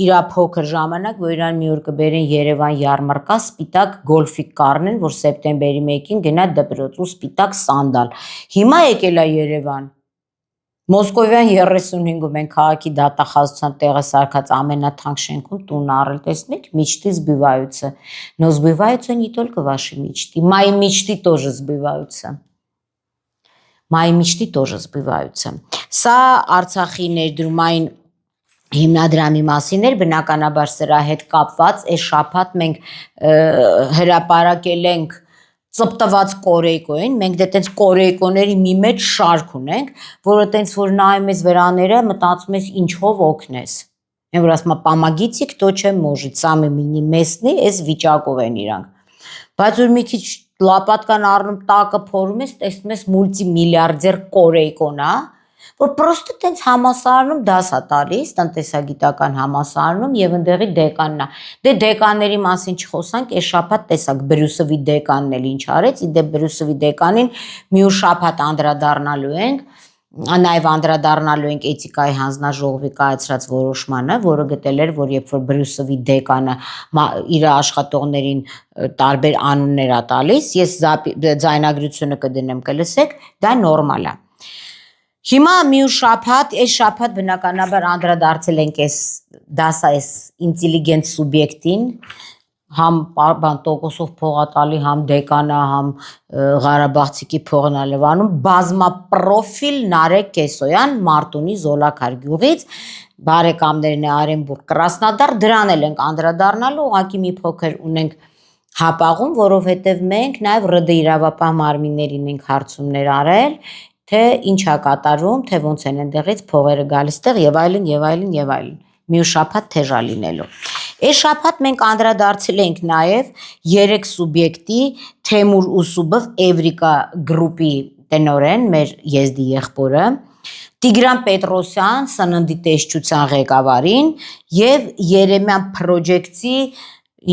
իրա փոքր ժամանակ, որ իրան մի օր կբերեն Երևան յարմարկա, սպիտակ գոլֆիկ կառնեն, որ սեպտեմբերի 1-ին գնա դպրոց ու սպիտակ սանդալ։ Հիմա եկել է Երևան։ Մոսկովյան 35-ում են քաղաքի դատախազության տեղը սարքած ամենաթանկ շենքում տուն առել, տեսնեք, мечты сбываются, но сбываются не только ваши мечты, мои мечты тоже сбываются. Мои мечты тоже сбываются. Սա Արցախի ներդրումային հիմնադրամի մասին էր, բնականաբար սրա հետ կապված, այս շաբաթ մենք հրապարակել ենք ծպտված կորեյկոին, մենք դե տենց կորեյկոների մի մեծ շարք ունենք, որը տենց որ նայում ես վրաները, մտածում ես ինչով օգնես։ Են որ ասում помогите, кто чем может, самый местный, այս վիճակով են իրանք։ Բայց որ մի քիչ լապատկան առնում տակը փորում ես, տեսնում ես մուլտիմիլիարդեր կորեյկոնա, որ պրոստը տենց համասարանում դաս է տալիս, տնտեսագիտական համասարանում եւ ընդեղի դեկանն է։ Դե դեկանների մասին չխոսանք, այս շաբաթ տեսակ Բրյուսովի դեկանն էլ ինչ արեց, իդե Բրյուսովի դեկանին մի օր շաբաթ անդրադառնալու ենք, նաև անդրադառնալու ենք էթիկայի հանձնաժողովի կայացրած որոշմանը, որը գտել էր, որ երբ որ Բրյուսովի դեկանը իր աշխատողներին տարբեր անուններ է տալիս, ես ձայնագրությունը կդնեմ կլսեք, դա նորմալ է։ Հիմա մի ու շաբաթ, այս շաբաթ բնականաբար անդրադարձել ենք այս ինտելիգենտ սուբյեկտին, համ տոկոսով փողատալի, համ դեկանը, համ Ղարաբաղցիկի փողն է լվանում, բազմապրոֆիլ Նարեկ Կեսոյան Մարտունի Զոլակար գյուղից, բարեկամներն է Արենբուրգ Կրասնոդար, դրան էլ ենք անդրադառնալու, ուղղակի մի փոքր ունենք հապաղում, որովհետև մենք նաև ՌԴ իրավապահ մարմիններին ենք հարցումներ արել, թե ինչ է կատարվում, թե ոնց են այնտեղից փողերը գալիս տեղ եւ այլն եւ այլն եւ այլն։ Մի շաբաթ թեժա լինելու։ Այս շաբաթ մենք անդրադարձել ենք նաև 3 սուբյեկտի Թեմուր Ուսուբով Էվրիկա գրուպի տնօրեն, մեր եզդի եղբորը, Տիգրան Պետրոսյան, սննդի տեսչության ղեկավարին եւ Երեմյան Project-ի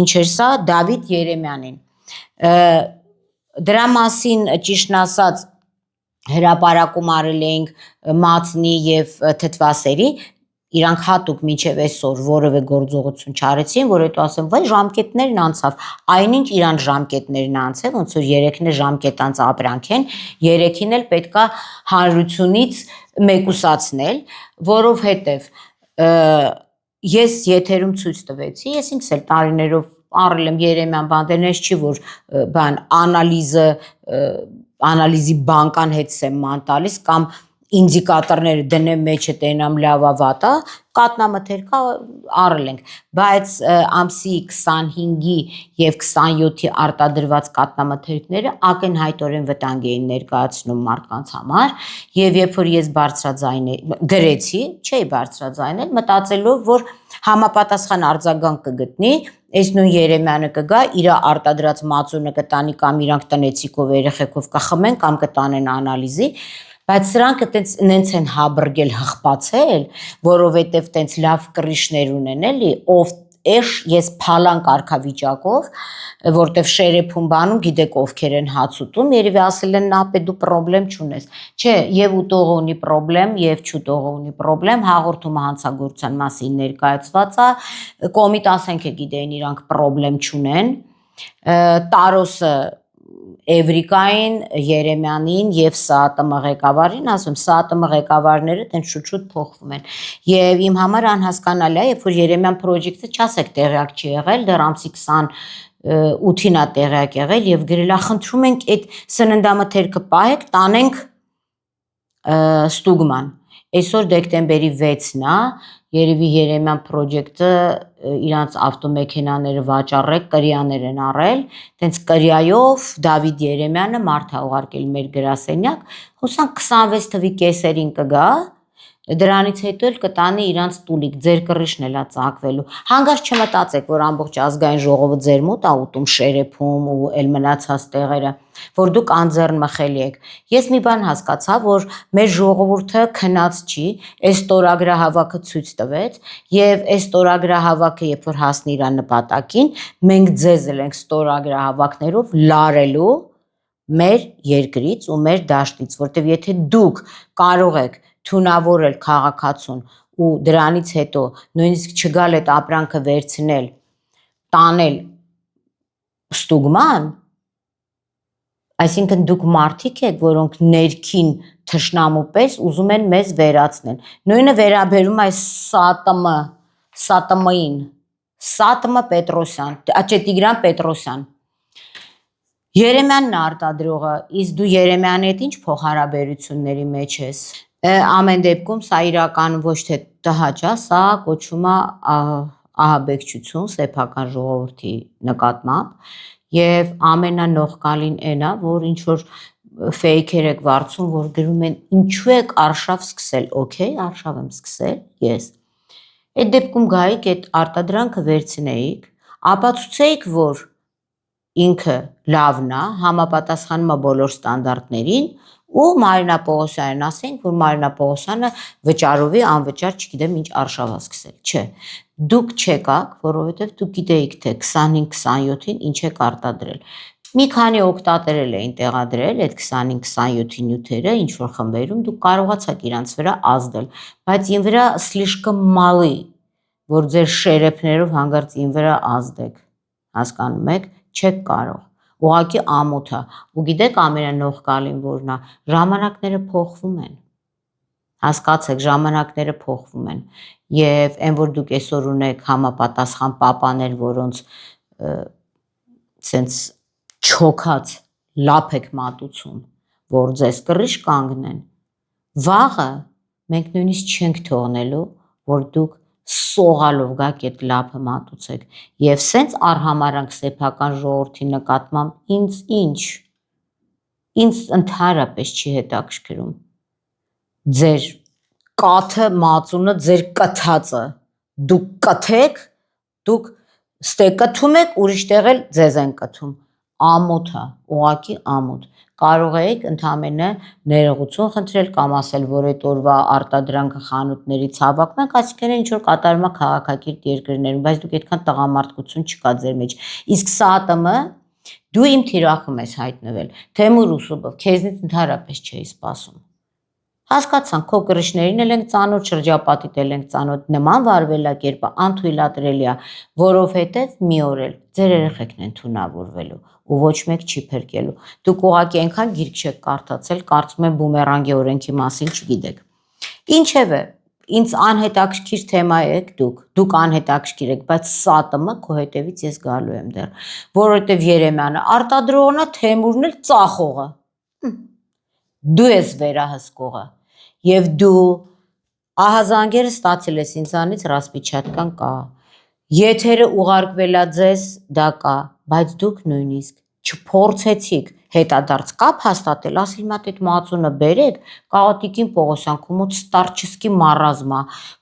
ինչ էր սա Դավիթ Երեմյանին։ Դրա մասին ճիշտն ասած հրապարակում արել էինք Մացնի եւ Թթվասերի, իրանք հատուկ մինչև այսօր որևէ գործողություն չարեցին, որ հետո ասեմ, վայ ժամկետներն անցավ, այնինչ իրան ժամկետներն անցավ, ոնց որ 3-ն է ժամկետ անց ապրանք են, 3-ին էլ պետքա հանրությունից մեկուսացնել, որովհետև ես եթերում ցույց տվեցի, ես ինքս էլ տարիներով առել եմ Երեմյան բանդերնես չի, որ բան անալիզի բանկան հետ եմ ման տալիս կամ ինդիկատորները դնեմ մեջը տենամ լավա վատա, կատնամթերքա առել ենք, բայց ամսի 25-ի եւ 27-ի արտադրված կատնամթերքները ակնհայտորեն վտանգ էին ներկայացնում մարդկանց համար եւ երբ որ ես գրեցի, չէի բարձրաձայնել, մտածելով, որ համապատասխան արձագանք կգտնի, այս նույն Երեմյանը կգա, իր արտադրած մածունը կտանի կամ իրանք տնեցիկով երեխեքով կխմեն կամ կտանեն անալիզի, բայց սրանք նենց են հաբրգել հղպացել, որովհետև տենց լավ կռիշներ ունեն էլի, ով էշ ես փալան կարգավիճակով, որտեվ շերեփում բանում գիտեք ովքեր են հաց ուտում, երևի ասել են նապե դու պրոբլեմ չունես։ Չէ, եւ ուտողը ունի պրոբլեմ, եւ չուտողը ունի պրոբլեմ, հաղորդումը հանցագործության մասին ներկայացված է, կոմիտասենք է գիտեին իրանք պրոբլեմ չունեն, Տարոսը Էվրիկային, Երեմյանին եւ ՍԱՏՄ ղեկավարին, ասում ՍԱՏՄ ղեկավարները տեն շուտ-շուտ փոխվում են։ Եվ իմ համար անհասկանալի է, երբ որ Երեմյան պրոջեկտը չասեք տեղյակ չի եղել, դեռ ամսի 28-ին է տեղյակ եղել եւ գրել է խնդրում ենք այդ սննդամթերքը պահեք, տանենք ստուգման։ Այսօր դեկտեմբերի 6-ն է, երևի Երեմյան պրոջեկտը իրանց ավտոմեքենաները վաճառեք, կրիաներ են առել, տենց կրիայով Դավիթ Երեմյանը մարդ է ուղարկել մեր գրասենյակ, հուսանք 26 թվի կեսերին կգա, դրանից հետո էլ կտանի իրանց տուլիկ, ձեր կռիչն էլ է ծակվելու։ Հանգարց չմտածեք, որ ամբողջ ազգային ժողովը ձեր մոտ է ուտում շերեփում ու էլ մնացած տեղերը, որ դուք անձեռն մխելի եք։ Ես մի բան հասկացա, որ մեր ժողովուրդը քնած չի, այս ստորագրահավաքը ցույց տվեց, եւ այս ստորագրահավաքը, երբ որ հասնի իր նպատակին, մենք ձեզ ենք ստորագրահավաքներով լարելու մեր երկրից ու մեր դաշտից, որտեվ եթե դուք կարող եք թունավորել քաղաքացուն ու դրանից հետո նույնիսկ չգալ այդ ապրանքը վերցնել, տանել ստուգման, այսինքն դուք մարդիկ եք, որոնք ներքին թշնամու պես ուզում են մեզ վերացնել։ Նույնը վերաբերում է ՍԱՏՄ-ին, ՍԱՏՄ Պետրոսյան, չէ Տիգրան Պետրոսյան։ Երեմյանն է արտադրողը, իսկ դու Երեմյանի հետ ինչ փոխհարաբերությունների մեջ ես։ Ամեն դեպքում սա իրականում ոչ թե տհաճ է, սա կոչվում է ահաբեկչություն սեփական ժողովրդի նկատմամբ եւ ամենանողկալին այն է, որ ինչ որ ֆեյքեր եք վարձում, որ գրում են ինչու եք արշավ սկսել, օքեյ, արշավ եմ սկսել ես։ Այդ դեպքում գայիք այդ արտադրանքը վերցնեիք, ապացուցեիք, որ ինքը լավն է, համապատասխանում է բոլոր ստանդարտներին ու Մարինա Պողոսյանին ասենք, որ Մարինա Պողոսյանը վճարովի անվճար չգիտեմ ինչ արշավ է սկսել, չէ, դուք չեկաք, որովհետև դուք գիտեիք թե 25-27-ին ինչ եք արտադրել։ Մի քանի օկտատեր էին տեղադրել այդ 25-27-ի նյութերը, ինչ որ խմբերում դուք կարողացաք իրանց վրա ազդել, բայց ին վրա слишком մալի, որ ձեր շերեփներով հանգարց ին վրա ազդեք, հասկանում եք, չեք կարող։ Ուղղակի ամոթ է, ու գիտեք ամենանողկալին որն է, ժամանակները փոխվում են, հասկացեք, ժամանակները փոխվում են, եւ այն որ դուք այսօր ունեք համապատասխան պապաներ, որոնց սենց չոքած լափ եք մատուցում, որ ձեզ կռիչ կանգնեն, վաղը մենք նույնիսկ չենք թողնելու, որ դուք սողալով գաք այդ լափը մատուցեք եւ սենց արհամարանք սեփական ժողովրդի նկատմամբ ինձ ընդհանրապես չի հետաքրքրում ձեր կաթը մածունը ձեր կթածը դուք կթեք դուք ստե կթում եք ուրիշ տեղ էլ ձեզ են կթում ամոթ է ուղակի ամոթ կարող եք ընդամենը ներողություն խնդրել կամ ասել, որ այդ օրվա արտադրանքը խանութներից հավաքում եք, այսինքն ինչ որ կատարում է քաղաքակիրթ երկրներում, բայց դուք այդքան տղամարդկություն չկա ձեր մեջ։ Իսկ ՍԱՏՄ դու իմ թիրախում ես հայտնվել, Թեմուր Ուսուպով, քեզնից ընդհանրապես չէի սպասում։ Հասկացանք, քո կրիչներին էլ ենք ծանոթ, շրջապատիտ էլ ենք ծանոթ, նման վարվելակերպը անթույլատրելի է, որովհետև մի օր էլ ձեր երեխեքն են թունավորվելու ու ոչ մեկ չի փրկելու։ Դուք ուղղակի այնքան գիրք չեք կարդացել, կարծում եմ բումերանգի օրենքի մասին չգիտեք։ Ինչևէ, ինձ անհետաքրքիր թեմա եք դուք անհետաքրքիր եք, բայց ՍԱՏՄ քո հետևից ես գալու եմ դեռ, որովհետև Երեմյանը արտադրողն է, Թեմուրն էլ ծախողը։ Դու ես վերահսկողը եւ դու ահազանգերը ստացել ես ինձանից ռասպիչատկան կա եթերը ուղարկվել է ձեզ դա կա բայց դուք նույնիսկ չփորձեցիք հետադարձ կապ հաստատել ասել մատ այդ մածունը բերեք Կաղոտիկին Պողոսյան կոմոդ ստարչիսկի մարազմա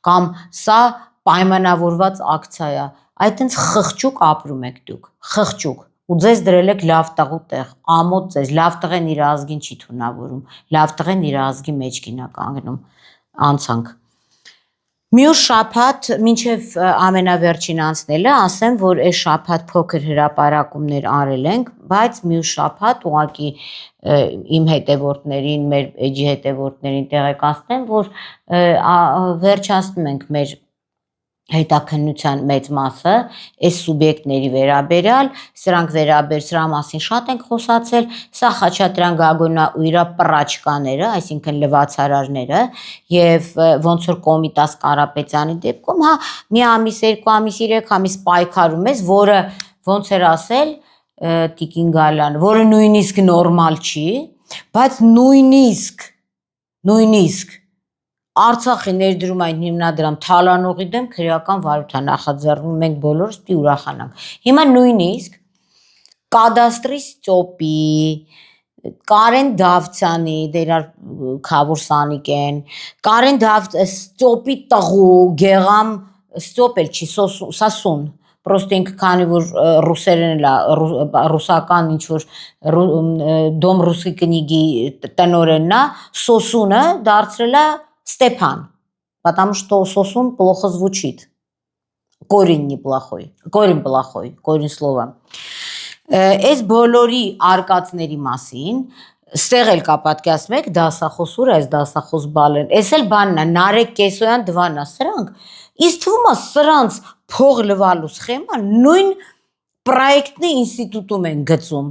կամ սա պայմանավորված ակցիա է այտենց խղճուկ ապրում եք դուք խղճուկ ու ձեզ դրել եք լավ տղու տեղ, ամոթ ձեզ, լավ տղեն իր ազգին չի թունավորում, լավ տղեն իր ազգի մեջ կինա կանգնում, անցանք։ Մյուս շաբաթ մինչև ամենավերջին անցնելը ասեմ, որ այս շաբաթ փոքր հրապարակումներ արել ենք, բայց մյուս շաբաթ ուղղակի իմ հետևորդներին, մեր էջի հետևորդներին տեղեկացնեմ, որ վերջացնում ենք մեր հետաքննության մեծ մասը այս սուբյեկտների վերաբերյալ, սրա մասին շատ ենք խոսացել, սա Խաչատրյան Գագոնա ու իր պրաչկաները, այսինքն լվացարարները, եւ ոնց որ Կոմիտաս Կարապետյանի դեպքում, հա, մի ամիս, 2 ամիս, 3 ամիս պայքարում ես, որը ոնց էր ասել Տիկին Գալան, որը նույնիսկ նորմալ չի, բայց նույնիսկ Արցախի ներդրում այն հիմնադրամ թալանողի դեմ քրեական վարույթ նախաձեռնում, մենք բոլորս պիտի ուրախանանք։ Հիմա նույնիսկ կադաստրի Ստոպի, Կարեն Դավթյանի, դերար Խավոր Սանիկեն, Կարեն Ստոպի տղու, Գեղամ Ստոպ էլ չի, Սասուն, Պրոստը ինքը քանի որ ռուսերեն ռուսական ինչ-որ դոմ ռուսի կնիգի տնորենն է, Սոսունը դարձրել է Степан, потому что Сосун плохо звучит. Корень неплохой, корень плохой, корень слова. Այս բոլորի արկածների մասին ստեղ էլ կա պատկասում եք դասախոսուր այս դասախոս բալեն, այս էլ բանն է, Նարեկ Կեսոյան դվանա, սրանք, իս թվում է սրանց փող լվալու սխեման նույն պրոյեկտնի ինստիտուտում են գծում,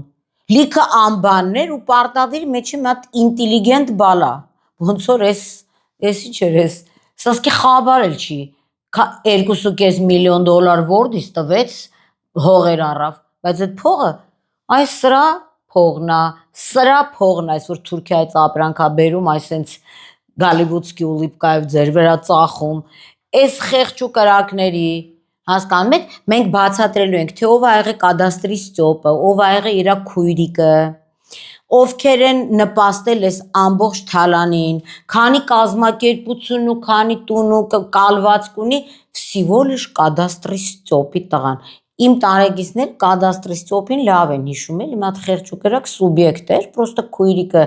լիքը անբաններ ու պարտադիր մեջի մատ ինտիլիգենտ բալա, ոնց որ Ես ինչ էր ես, սասկի խաբար էլ չի, 2.5 միլիոն դոլար որդից տվեց հողեր առավ, բայց այդ փողը, այս սրա փողն է, այս որ Թուրքիայից ապրանքա բերում, այսենց գալիվուդսկի ուլիպկայով ձեր վրա ծախում, այս խեղճ ու կրակների, հասկանում եք, մենք բացատրելու ենք, թե ով ա եղել կադաստրի Ստոպը, ով ա եղել իրա քույրիկը, ովքեր են նպաստել այս ամբողջ թալանին, քանի կազմակերպություն ու քանի տուն ու կալվածք ունի, всего лишь կադաստրի Ստոպի տղան։ Իմ տարեգիսներ կադաստրի Ստոպին լավ են հիշում, էլի մի հատ խեղճ ու կրակ սուբյեկտ էր, պրոստը քույրիկը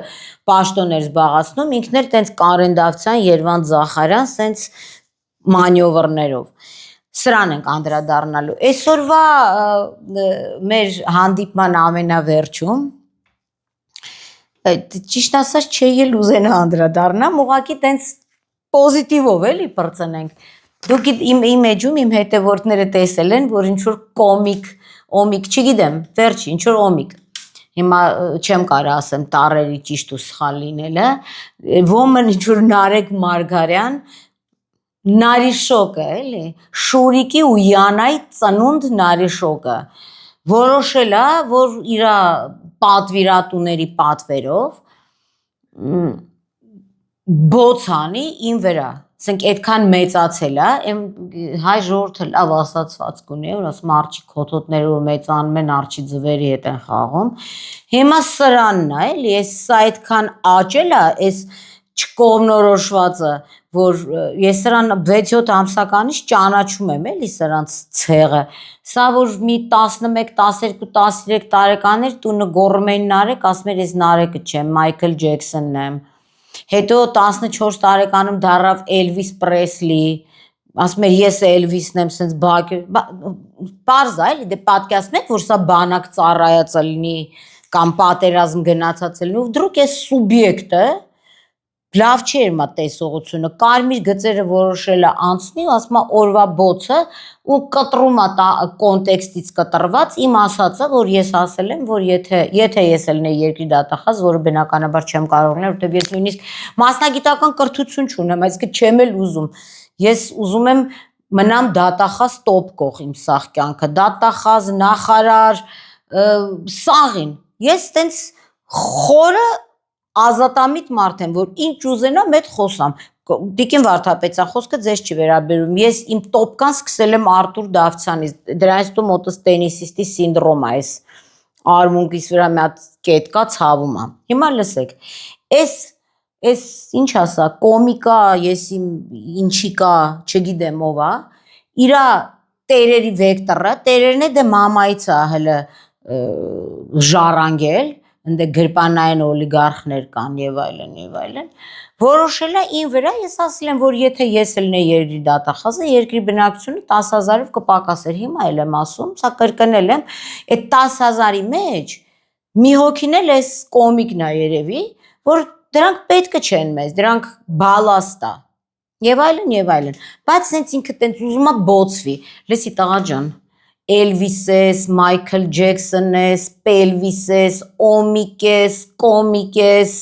պաշտոն էր զբաղացնում, ինքն էլ տենց Կարեն Դավթյան, Երվանդ Զախարյան, սենց մանյովրներով։ Սրան ենք անդրադառնալու։ Այսօրվա մեր հանդիպման ամենավերջում ճիշտ ասած չէի էլ ուզենա անդրադառնամ, ուղղակի տենց պոզիտիվով էլի պրծնենք։ Դուք իմ էջում իմ հետևորդները տեսել են, որ ինչ-որ օմիկ, չգիտեմ, վերջի, ինչ-որ օմիկ։ Հիմա չեմ կարա ասեմ տառերի ճիշտ ու սխալ լինելը, ոմն ինչ-որ Նարեկ Մարգարյան, Նարիշոկը, էլի, Շուրիկի ու Յանայի ծնունդ Նարիշոկը, որոշել է, որ իրա պատվիրատուների պատվերով բոցանի իմ վրա, ասենք այդքան մեծացել է, հայ ժողովուրդը լավ ասացվածք ունի, որ ասում արջի քոթոտները որ մեծանում են, արջի ձվերի հետ են խաղում, հիմա սրանն է, էլի, սա այդքան աճել է, այս չկողմնորոշվածը, որ ես սրան 6-7 ամսականից ճանաչում եմ, էլի սրանց ցեղը, սա որ մի 11, 12, 13 տարեկաներ տունը գոռում էին Նարեկ, ասում էր ես Նարեկը չեմ, Մայքլ Ջեքսոնն եմ, հետո 14 տարեկանում դառավ Էլվիս Պրեսլի, ասում էր ես Էլվիսն եմ, սենց պարզ է, էլի, դե պատկերացնում եք, որ սա բանակ ծառայած լինի, կամ պատերազմ գնացած լինի, ու վդրուկ այս սուբյեկտը լավ չի էր մա տեսողությունը, կարմիր գծերը որոշել է անցնի, ասում է օրվա բոցը ու կտրում է կոնտեքստից կտրված իմ ասածը, որ ես ասել եմ, որ եթե ես ելնեի երկրի դատախազ, որը բնականաբար չեմ կարող լինել, որտեղ ես նույնիսկ մասնագիտական կրթություն չունեմ, այսինքն չեմ էլ ուզում, ես ուզում եմ մնամ դատախազ տոպկող իմ սաղ կյանքը, դատախազ, նախարար, սաղին, ես տենց խորը ազատամիտ մարդ եմ, որ ինչ ուզենամ այդ խոսամ, Տիկին Վարդապետյան խոսքը ձեզ չի վերաբերում, ես իմ տոպկան սկսել եմ Արտուր Դավթյանից, դրանից դու մոտս տենիսիստի սինդրոմ է, այս արմունկիս վրա մի հատ կետ կա, ցավում է, հիմա լսեք, այս ինչ ասա, կոմիկա, ես իմ ինչի կա, չգիտեմ ով է, իրա տերերի վեկտորը, տերերն է դե մամայից է հլը ժառանգել, ընդ գրպանային օլիգարխներ կան եւ այլն, որոշել է ին վրա, ես ասել եմ, որ եթե ես ելնեի երկրի դատախազը, երկրի բնակչությունը 10,000-ով կպակասեր, հիմա էլ եմ ասում, սա կրկնել եմ, այդ 10,000-ի մեջ մի հոգին էլ էս կոմիկն է երևի, որ դրանք պետք չեն մեզ, դրանք բալաստ է։ Եվ այլն, բայց sense ինքը տենց ուզում է բոցվի, լսի տղա ջան, Elvis ես, Michael Jackson ես, Pelvis ես, Omik ես, Comic ես,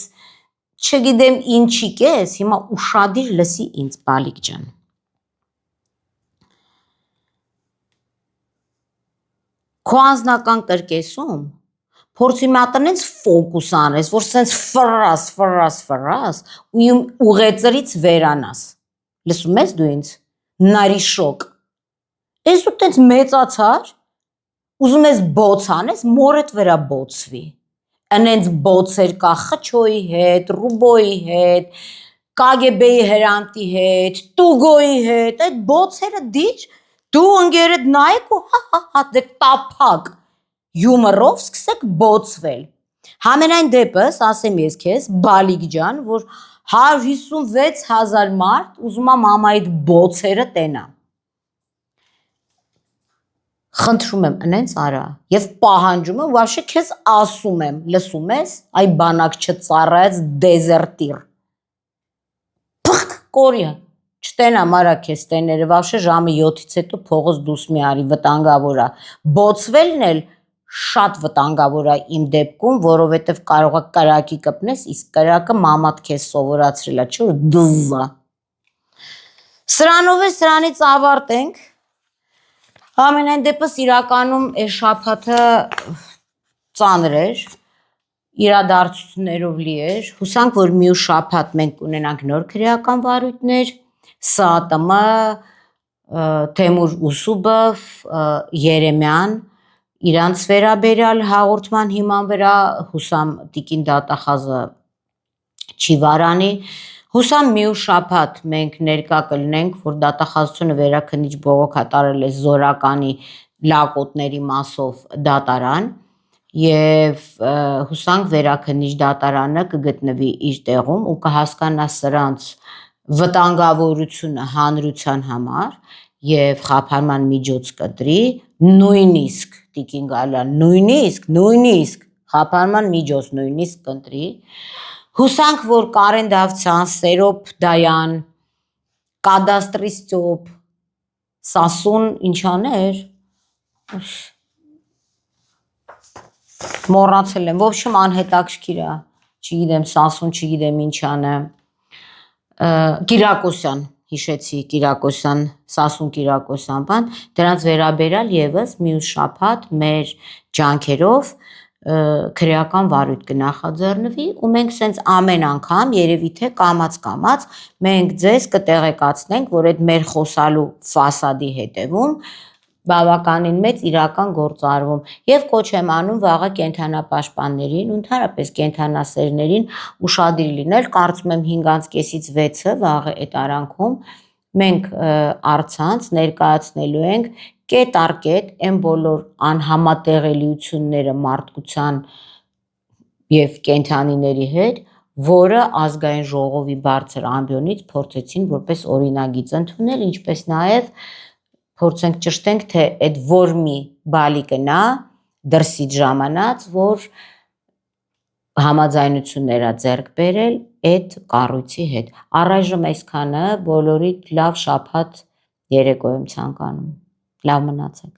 չգիտեմ ինչիկ ես, հիմա ուշադիր լսի ինձ բալիկ ջան։ Քո անձնական կրկեսում փորձի մատնենց ֆոկուս անես, որ սենց ֆրաս ու իմ ուղեծրից վերանաս։ Լսում ես դու ինձ, նարի շոկ։ Ես ու տենց մեծացար, ուզում ես բոց անես, մորդ վրա բոցվի։ Անենց բոցեր կա խչոյի հետ, ռուբոյի հետ, կագեբեի հրանտի հետ, տուգոյի հետ, այդ բոցերը դիր, դու ընգերդ նայեք ու հա դե տափակ, յումորով սկսեք բոցվել։ Համենայն դեպս, ասեմ ես քեզ, բալիկ ջան, որ 156,000 մարդ ուզում է մամայիդ բոցերը տենա։ Խնդրում եմ, ընենց արա, եւ պահանջում եմ, вообще քեզ ասում եմ, լսում ես, այ բանակ չծառայած դեզերտիր։ Փխ, կորիա, չտենամ արա քեզ տեները, вообще ժամը 7-ից հետո փողոց դուս մի արի, վտանգավոր է։ Բոցվելն էլ շատ վտանգավոր է իմ դեպքում, որովհետև կարող է կրակի կպնես, իսկ կրակը մամատ քեզ սովորացրել է, չէ՞ որ դզա։ Սրանով է սրանից ավարտենք։ Ամենայն դեպս իրականում այս շաբաթը ծանր էր, իրադարձություններով լի էր, հուսանք, որ մյուս շաբաթ մենք կունենանք նոր քրեական վարույթներ, ՍԱՏՄ, Թեմուր Ուսուբով, Երեմյան, իրանց վերաբերյալ հաղորդման հիման վրա հուսամ տիկին դատախազը չի վարանի, հուսամ մյուս շաբաթ մենք ներկա կլինենք, որ դատախազությունը վերաքննիչ բողոք հատարել է զորականի լակոտների մասով դատարան եւ հուսանք վերաքննիչ դատարանը կգտնվի իր տեղում ու կհասկանա սրանց վտանգավորությունը հանրության համար եւ խափանման միջոց կտրի, նույնիսկ տիկին Գալյան, նույնիսկ խափանման միջոց նույնիսկ կընտրի։ Հուսանք, որ Կարեն Դավթյան, Սերոբ Դայան, Կադաստրի Ստյոպ, Սասուն ինչաներ, մոռացել եմ, ոբշեմ անհետաքրքիր է, չգիտեմ Սասուն, չգիտեմ ինչան է, Կիրակոսյան, հիշեցի Կիրակոսյան, Սասուն Կիրակոսյան բան, դրանց վերաբերյալ եւս մյուս շաբաթ մեր ջանքերով քրեական վարույթ կնախաձեռնվի ու մենք սենց ամեն անգամ երևի թե կամած մենք ձեզ կտեղեկացնենք, որ այդ մեր խոսալու ֆասադի հետևում բավականին մեծ իրական գործ արվում եւ կոչ եմ անում վաղը կենթանապաշտպաններին ու ընդհանրապես կենթանասերներին ուշադիր լինել, կարծում եմ 5:30-ից 6-ը վաղը այդ արանքում մենք առցանց ներկայացնելու ենք կետ առ կետ այն բոլոր անհամատեղելիությունները մարդկության եւ կենթանիների հետ, որը ազգային ժողովի բարձր ամբիոնից փորձեցին որպես օրինագիծ ընդունել, ինչպես նաեւ փորձենք ճշտենք, թե այդ որ մի բալիկը նա դրսից ժամանած, որ համաձայնություններ է ձեռք բերել այդ կառույցի հետ։ Առայժմ այսքանը, բոլորիդ լավ շաբաթ երեկո եմ ցանկանում։ Լավ մնացեք։